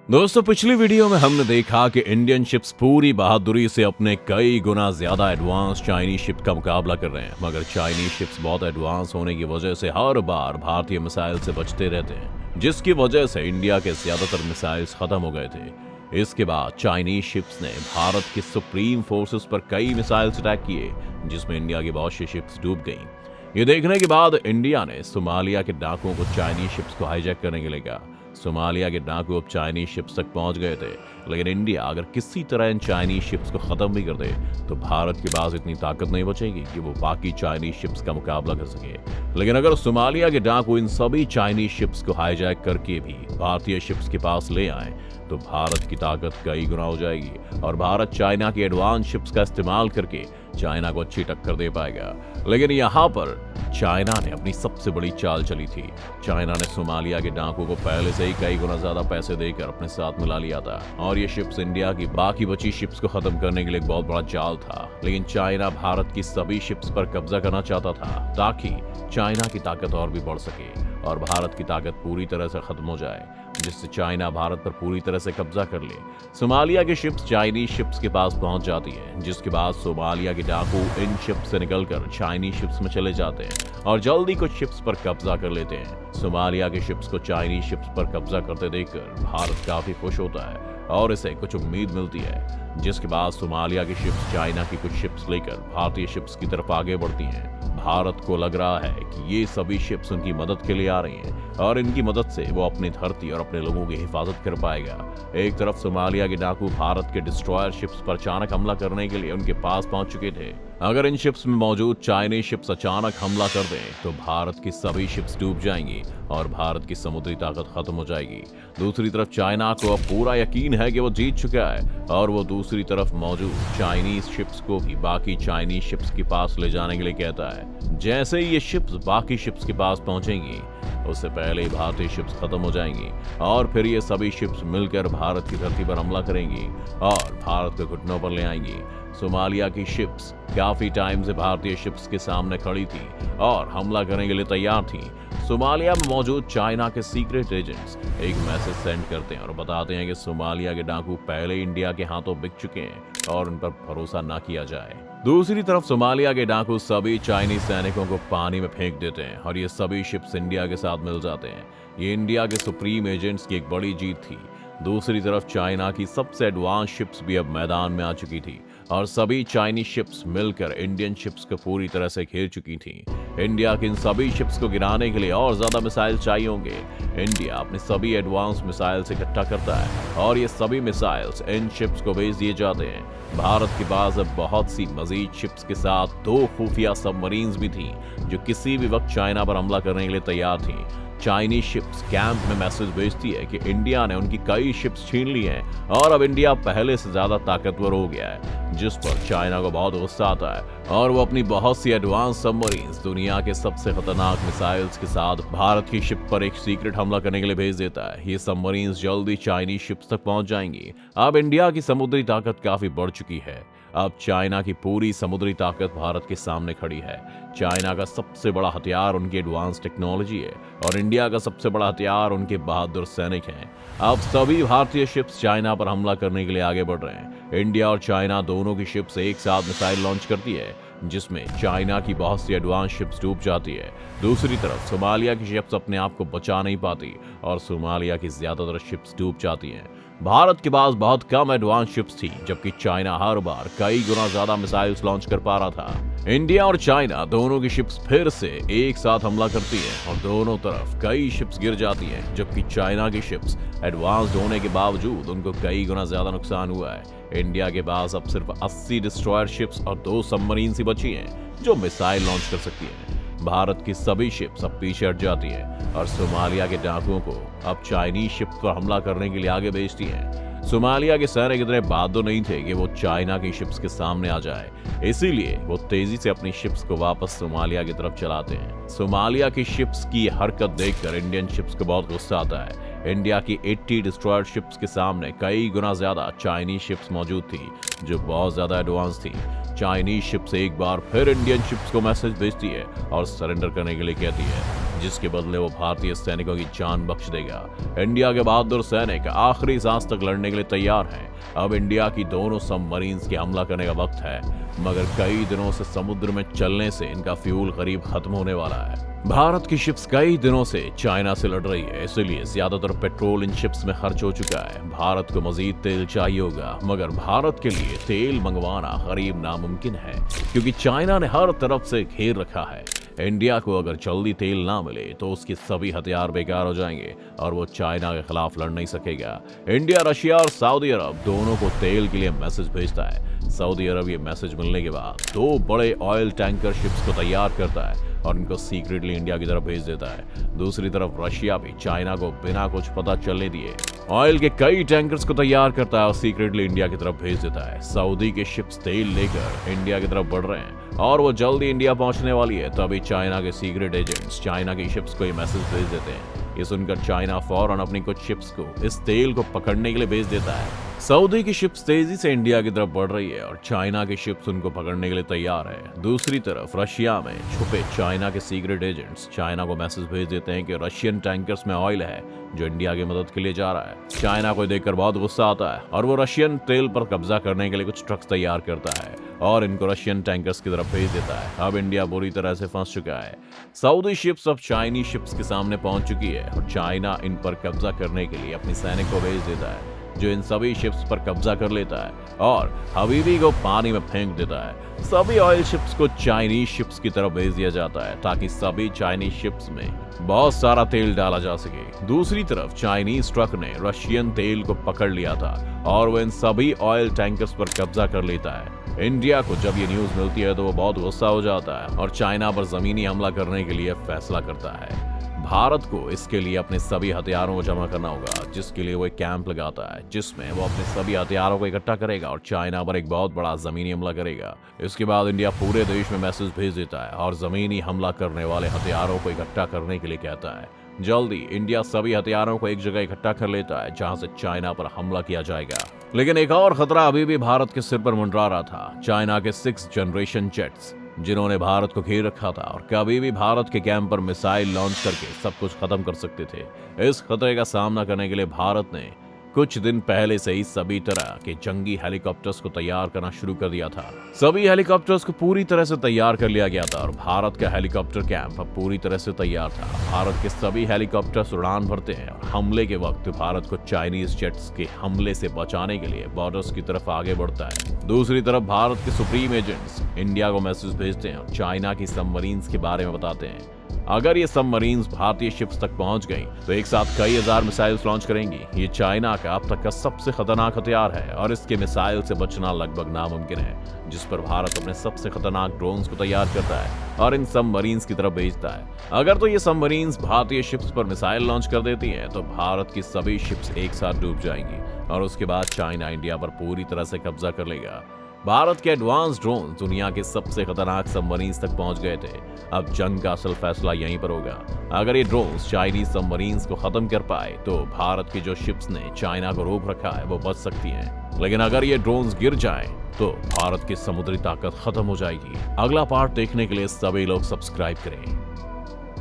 दोस्तों, पिछली वीडियो में हमने देखा कि इंडियन शिप्स पूरी बहादुरी से अपने कई गुना ज्यादा एडवांस चाइनीज शिप का मुकाबला कर रहे हैं। मगर चाइनीज शिप्स बहुत एडवांस होने की वजह से हर बार भारतीय मिसाइल से बचते रहते हैं, जिसकी वजह से इंडिया के ज्यादातर मिसाइल्स खत्म हो गए थे। इसके बाद चाइनीज शिप्स ने भारत की सुप्रीम फोर्सेस पर कई मिसाइल्स अटैक किए, जिसमें इंडिया की बहुत सी शिप्स डूब गईं। ये देखने के बाद इंडिया ने सोमालिया के डाकुओं को चाइनीज शिप्स को हाईजैक करने के लिए कहा। सोमालिया के डाकू अब चाइनीज शिप्स तक पहुंच गए थे, लेकिन इंडिया अगर किसी तरह इन चाइनीज शिप्स को खत्म भी कर दे तो भारत के पास इतनी ताकत नहीं बचेगी कि वो बाकी चाइनीज शिप्स का मुकाबला कर सके। लेकिन अगर सोमालिया के डाकू इन सभी चाइनीज शिप्स को हाईजैक करके भी भारतीय शिप्स के पास ले आए तो भारत की ताकत कई गुना हो जाएगी और भारत चाइना की एडवांस शिप्स का इस्तेमाल करके चाइना को अच्छी टक्कर दे पाएगा। लेकिन यहाँ पर चाइना ने अपनी सबसे बड़ी चाल चली थी। चाइना ने सोमालिया के डाकू को पहले से ही कई गुना ज्यादा पैसे देकर अपने साथ मिला लिया था और ये शिप्स इंडिया की बाकी बची शिप्स को खत्म करने के लिए एक बहुत बड़ा जाल था। लेकिन चाइना भारत की सभी शिप्स पर कब्जा करना चाहता था ताकि चाइना की ताकत और भी बढ़ सके और भारत की ताकत पूरी तरह से खत्म हो जाए, जिससे चाइना भारत पर पूरी तरह से कब्जा कर ले। सोमालिया की शिप्स चाइनीज शिप्स के पास पहुंच जाती है, जिसके बाद सोमालिया के डाकू इन शिप्स से निकलकर चाइनीज शिप्स में चले जाते हैं और जल्दी कुछ शिप्स पर कब्जा कर लेते हैं। सोमालिया के शिप्स को चाइनीज शिप्स पर कब्जा करते देखकर भारत काफी खुश होता है और इसे कुछ उम्मीद मिलती है, जिसके बाद सोमालिया की शिप्स चाइना की कुछ शिप्स लेकर भारतीय शिप्स की तरफ आगे बढ़ती हैं। भारत को लग रहा है कि ये सभी शिप्स उनकी मदद के लिए आ रही हैं और इनकी मदद से वो अपनी धरती और अपने लोगों की हिफाजत कर पाएगा। एक तरफ सोमालिया के डाकू भारत के डिस्ट्रॉयर शिप्स पर अचानक हमला करने के लिए उनके पास पहुंच चुके थे। अगर इन शिप्स में मौजूद चाइनीज शिप्स अचानक हमला कर दें तो भारत की सभी शिप्स डूब जाएंगी और भारत की समुद्री ताकत खत्म हो जाएगी। दूसरी तरफ चाइना को अब पूरा यकीन है कि वो जीत चुका है और वो दूसरी तरफ मौजूद चाइनीज शिप्स को भी बाकी चाइनीज शिप्स के पास ले जाने के लिए कहता है। जैसे ही ये शिप्स बाकी शिप्स के पास पहुंचेंगी उससे पहले ही भारतीय शिप्स खत्म हो जाएंगी और फिर ये सभी शिप्स मिलकर भारत की धरती पर हमला करेंगी और भारत को घुटनों पर ले आएंगी। सोमालिया की शिप्स काफी टाइम से भारतीय शिप्स के सामने खड़ी थी और हमला करने के लिए तैयार थी। सोमालिया में मौजूद चाइना के सीक्रेट एजेंट्स एक मैसेज सेंड करते हैं और बताते हैं कि सोमालिया के डाकू पहले इंडिया के हाथों बिक चुके हैं और उन पर भरोसा ना किया जाए। दूसरी तरफ सोमालिया के डाकू सभी चाइनीज सैनिकों को पानी में फेंक देते हैं और ये सभी शिप्स इंडिया के साथ मिल जाते हैं। ये इंडिया के सुप्रीम एजेंट्स की एक बड़ी जीत थी। दूसरी तरफ चाइना की सबसे एडवांस शिप्स भी अब मैदान में आ चुकी थी और सभी चाइनीज शिप्स मिलकर इंडियन शिप्स को पूरी तरह से घेर चुकी थी। इंडिया की इन सभी शिप्स को गिराने के लिए और ज्यादा मिसाइल चाहिए होंगे। इंडिया अपने सभी एडवांस मिसाइल्स इकट्ठा करता है और ये सभी मिसाइल्स इन शिप्स को भेज दिए जाते हैं। भारत के पास अब बहुत सी मजीद शिप्स के साथ 2 खुफिया सबमरीन्स भी थी जो किसी भी वक्त चाइना पर हमला करने के लिए तैयार थी। चाइनीज शिप्स कैंप में मैसेज भेजती है कि इंडिया ने उनकी कई शिप्स छीन ली हैं और अब इंडिया पहले से ज्यादा ताकतवर हो गया है, जिस पर चाइना को बहुत गुस्सा आता है और वो अपनी बहुत सी एडवांस सबमरीन्स दुनिया के सबसे खतरनाक मिसाइल्स के साथ भारत की शिप पर एक सीक्रेट हमला करने के लिए भेज देता है। ये सबमरीन्स जल्दी चाइनीज शिप्स तक पहुंच जाएंगी। अब इंडिया की समुद्री ताकत काफी बढ़ चुकी है। अब चाइना की पूरी समुद्री ताकत भारत के सामने खड़ी है। चाइना का सबसे बड़ा हथियार उनकी एडवांस टेक्नोलॉजी है और इंडिया का सबसे बड़ा हथियार उनके बहादुर सैनिक हैं। अब सभी भारतीय शिप्स चाइना पर हमला करने के लिए आगे बढ़ रहे हैं। इंडिया और चाइना दोनों की शिप्स एक साथ मिसाइल लॉन्च करती है, जिसमें चाइना की बहुत सी एडवांस शिप्स डूब जाती है। दूसरी तरफ सोमालिया की शिप्स अपने आप को बचा नहीं पाती और सोमालिया की ज्यादातर शिप्स डूब जाती हैं। भारत के पास बहुत कम एडवांस शिप्स थी, जबकि चाइना हर बार कई गुना ज्यादा मिसाइल्स लॉन्च कर पा रहा था। इंडिया और चाइना दोनों की शिप्स फिर से एक साथ हमला करती हैं और दोनों तरफ कई शिप्स गिर जाती हैं, जबकि चाइना की शिप्स एडवांस्ड होने के बावजूद उनको कई गुना ज्यादा नुकसान हुआ है। इंडिया के पास अब सिर्फ 80 डिस्ट्रॉयर शिप्स और 2 सबमरीन ही बची हैं जो मिसाइल लॉन्च कर सकती हैं। भारत की सभी शिप्स अब पीछे हट जाती हैं और सोमालिया के डाकुओं को अब चाइनीज शिप्स पर हमला करने के लिए आगे भेजती हैं। सोमालिया के सैनिक इतने बहादुर नहीं थे कि वो चाइना की शिप्स के सामने आ जाए, इसीलिए वो तेजी से अपनी शिप्स को वापस सोमालिया की तरफ चलाते हैं। सोमालिया की शिप्स की हरकत देखकर इंडियन शिप्स को बहुत गुस्सा आता है। इंडिया की 80 डिस्ट्रॉयर शिप्स के सामने कई गुना ज्यादा चाइनीज शिप्स मौजूद थी जो बहुत ज्यादा एडवांस थी। चाइनीज शिप्स एक बार फिर इंडियन शिप्स को मैसेज भेजती है और सरेंडर करने के लिए कहती है, जिसके बदले वो भारतीय सैनिकों की जान बख्श देगा। इंडिया के बहादुर सैनिक आखिरी सांस तक लड़ने के लिए तैयार हैं। अब इंडिया की दोनों सबमरीन्स के हमला करने का वक्त है, मगर कई दिनों से समुद्र में चलने से इनका फ्यूल करीब खत्म होने वाला है। भारत की शिप्स कई दिनों से चाइना से लड़ रही है, इसलिए ज्यादातर पेट्रोल इन शिप्स में खर्च हो चुका है। भारत को मजीद तेल चाहिए होगा, मगर भारत के लिए तेल मंगवाना करीब नामुमकिन है, क्योंकि चाइना ने हर तरफ से घेर रखा है। इंडिया को अगर जल्दी तेल ना मिले तो उसके सभी हथियार बेकार हो जाएंगे और वो चाइना के खिलाफ लड़ नहीं सकेगा। इंडिया, रशिया और सऊदी अरब दोनों को तेल के लिए मैसेज भेजता है। सऊदी अरब ये मैसेज मिलने के बाद 2 बड़े ऑयल टैंकर शिप्स को तैयार करता है और इनको सीक्रेटली इंडिया की तरफ भेज देता है। दूसरी तरफ रशिया भी चाइना को बिना कुछ पता चलने दिए ऑयल के कई टैंकर्स को तैयार करता है और सीक्रेटली इंडिया की तरफ भेज देता है। सऊदी के शिप्स तेल लेकर इंडिया की तरफ बढ़ रहे हैं और वो जल्दी इंडिया पहुंचने वाली है। तभी चाइना के सीक्रेट एजेंट्स चाइना की शिप्स को ये मैसेज भेज देते हैं। ये सुनकर चाइना फौरन अपनी कुछ शिप्स को इस तेल को पकड़ने के लिए भेज देता है। सऊदी की शिप्स तेजी से इंडिया की तरफ बढ़ रही है और चाइना की शिप्स उनको पकड़ने के लिए तैयार है। दूसरी तरफ रशिया में छुपे चाइना के सीक्रेट एजेंट्स चाइना को मैसेज भेज देते हैं कि रशियन टैंकर्स में ऑयल है जो इंडिया की मदद के लिए जा रहा है। चाइना को देखकर बहुत गुस्सा आता है और वो रशियन तेल पर कब्जा करने के लिए कुछ ट्रक्स तैयार करता है और इनको रशियन टैंकर्स की तरफ भेज देता है। अब इंडिया बुरी तरह से फंस चुका है। सऊदी शिप्स अब चाइनीज शिप्स के सामने पहुंच चुकी है और चाइना इन पर कब्जा करने के लिए अपनी सैनिक को भेज देता है, जो इन सभी शिप्स पर कब्जा कर लेता है और हबीबी को पानी में फेंक देता है। सभी ऑयल शिप्स को चाइनीज शिप्स की तरफ भेज दिया जाता है ताकि सभी चाइनीज शिप्स में बहुत सारा तेल डाला जा सके। दूसरी तरफ चाइनीज ट्रक ने रशियन तेल को पकड़ लिया था और वो इन सभी ऑयल टैंकर्स पर कब्जा कर लेता है। इंडिया को जब ये न्यूज मिलती है तो वो बहुत गुस्सा हो जाता है और चाइना पर जमीनी हमला करने के लिए फैसला करता है। भारत को इसके लिए अपने सभी हथियारों को जमा करना होगा, जिसके लिए वो एक कैंप लगाता है जिसमें वो अपने सभी हथियारों को इकट्ठा करेगा और चाइना पर एक बहुत बड़ा जमीनी हमला करेगा। इसके बाद इंडिया पूरे देश में मैसेज भेज देता है और जमीनी हमला करने वाले हथियारों को इकट्ठा करने के लिए कहता है। जल्दी इंडिया सभी हथियारों को एक जगह इकट्ठा कर लेता है जहां से चाइना पर हमला किया जाएगा। लेकिन एक और खतरा अभी भी भारत के सिर पर मंडरा रहा था। चाइना के 6th जनरेशन जेट्स, जिन्होंने भारत को घेर रखा था और कभी भी भारत के कैंप पर मिसाइल लॉन्च करके सब कुछ खत्म कर सकते थे। इस खतरे का सामना करने के लिए भारत ने कुछ दिन पहले से ही सभी तरह के जंगी हेलीकॉप्टर्स को तैयार करना शुरू कर दिया था। सभी हेलीकॉप्टर्स को पूरी तरह से तैयार कर लिया गया था और भारत का हेलीकॉप्टर कैंप अब पूरी तरह से तैयार था। भारत के सभी हेलीकॉप्टर्स उड़ान भरते हैं और हमले के वक्त भारत को चाइनीज जेट्स के हमले से बचाने के लिए बॉर्डर्स की तरफ आगे बढ़ता है। दूसरी तरफ भारत के सुप्रीम एजेंट्स इंडिया को मैसेज भेजते हैं और चाइना की सबमरीन्स के बारे में बताते हैं। अगर ये सबमरीन्स भारतीय शिप्स तक पहुंच गई तो एक साथ कई हजार मिसाइल्स लॉन्च करेंगी। ये चाइना का अब तक का सबसे खतरनाक हथियार है और इसके मिसाइल से बचना लगभग नामुमकिन है, जिस पर भारत अपने सबसे खतरनाक ड्रोन्स को तैयार करता है और इन सबमरीन्स की तरफ भेजता है। अगर तो ये सबमरीन्स भारतीय शिप्स पर मिसाइल लॉन्च कर देती हैं तो भारत की सभी शिप्स एक साथ डूब जाएंगी और उसके बाद चाइना इंडिया पर पूरी तरह से कब्जा कर लेगा। भारत के एडवांस ड्रोन दुनिया के सबसे खतरनाक सबमरीन्स तक पहुंच गए थे। अब जंग का असल फैसला यहीं पर होगा। अगर ये ड्रोन्स चाइनीज सबमरीन्स को खत्म कर पाए तो भारत की जो शिप्स ने चाइना को रोक रखा है वो बच सकती हैं। लेकिन अगर ये ड्रोन्स गिर जाएं तो भारत की समुद्री ताकत खत्म हो जाएगी। अगला पार्ट देखने के लिए सभी लोग सब्सक्राइब करें।